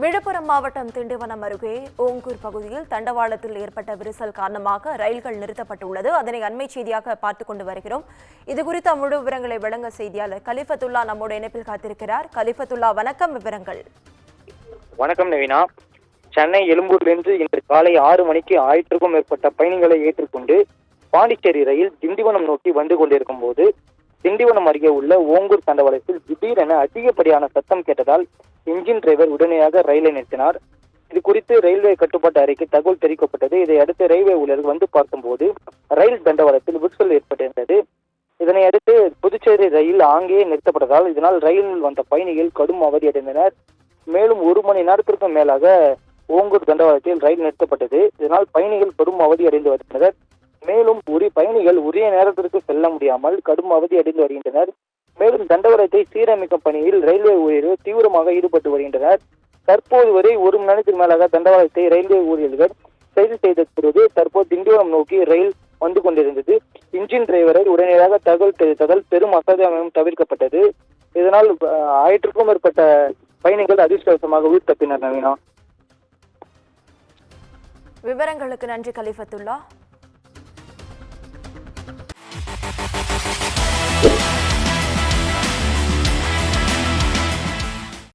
விழுப்புரம் மாவட்டம் திண்டிவனம் அருகே ஓங்கூர் பகுதியில் தண்டவாளத்தில் ஏற்பட்ட விரிசல் காரணமாக ரயில்கள் நிறுத்தப்பட்டுள்ளது. அதனை அண்மை செய்தியாக பார்த்துக் கொண்டு வருகிறோம். இதுகுறித்த முழு விவரங்களை வழங்க செய்தியாளர் கலிஃபத்துல்லா நம்மோட இணைப்பில் காத்திருக்கிறார். கலிஃபத்துல்லா, வணக்கம். விவரங்கள். வணக்கம் நவீனா. சென்னை எழும்பூரிலிருந்து இன்று காலை 6 மணிக்கு 1000க்கும் மேற்பட்ட பயணிகளை ஏற்றுக்கொண்டு பாண்டிச்சேரி ரயில் திண்டிவனம் நோக்கி வந்து கொண்டிருக்கும் போது திண்டிவனம் அருகே உள்ள ஓங்கூர் தண்டவாளத்தில் திடீரென அதிகப்படியான சத்தம் கேட்டதால் இன்ஜின் டிரைவர் உடனடியாக ரயிலை நிறுத்தினார். இது குறித்து ரயில்வே கட்டுப்பாட்டு அறைக்கு தகவல் தெரிவிக்கப்பட்டது. இதை அடுத்து ரயில்வே ஊழியர்கள் வந்து பார்த்தபோது ரயில் தண்டவாளத்தில் விரிசல் ஏற்பட்டிருந்தது. இதனை அடுத்து புதுச்சேரி ரயில் அங்கேயே நிறுத்தப்பட்டதால் இதனால் ரயிலில் வந்த பயணிகள் கடும் அவதியடைந்தனர். மேலும் 1 மணி நேரத்திற்கும் மேலாக ஓங்கூர் தண்டவாளத்தில் ரயில் நிறுத்தப்பட்டது. இதனால் பயணிகள் கடும் அவதி அடைந்து வருகின்றனர். மேலும் பயணிகள் உரிய நேரத்திற்கு செல்ல முடியாமல் கடும் அவதி அடைந்து வருகின்றனர். மேலும் தண்டவாளத்தை சீரமைக்கும் பணியில் ரயில்வே ஊழியர்கள் தீவிரமாக ஈடுபட்டு வருகின்றனர். தற்போது வரை 1 மணி நேரத்துக்கு மேலாக தண்டவாளத்தை ரயில்வே ஊழியர்கள் செய்து செய்த பிறகு தற்போது திண்டிவனம் நோக்கி ரயில் வந்து கொண்டிருந்தது. இன்ஜின் டிரைவரை உடனடியாக தகவல் தெரிவித்ததால் பெரும் அசௌகரியம் தவிர்க்கப்பட்டது. இதனால் 1000க்கும் மேற்பட்ட பயணிகள் அதிர்ஷ்டவசமாக உயிர் தப்பினர். நவீனா, விவரங்களுக்கு நன்றி கலிஃபத்துல்லா.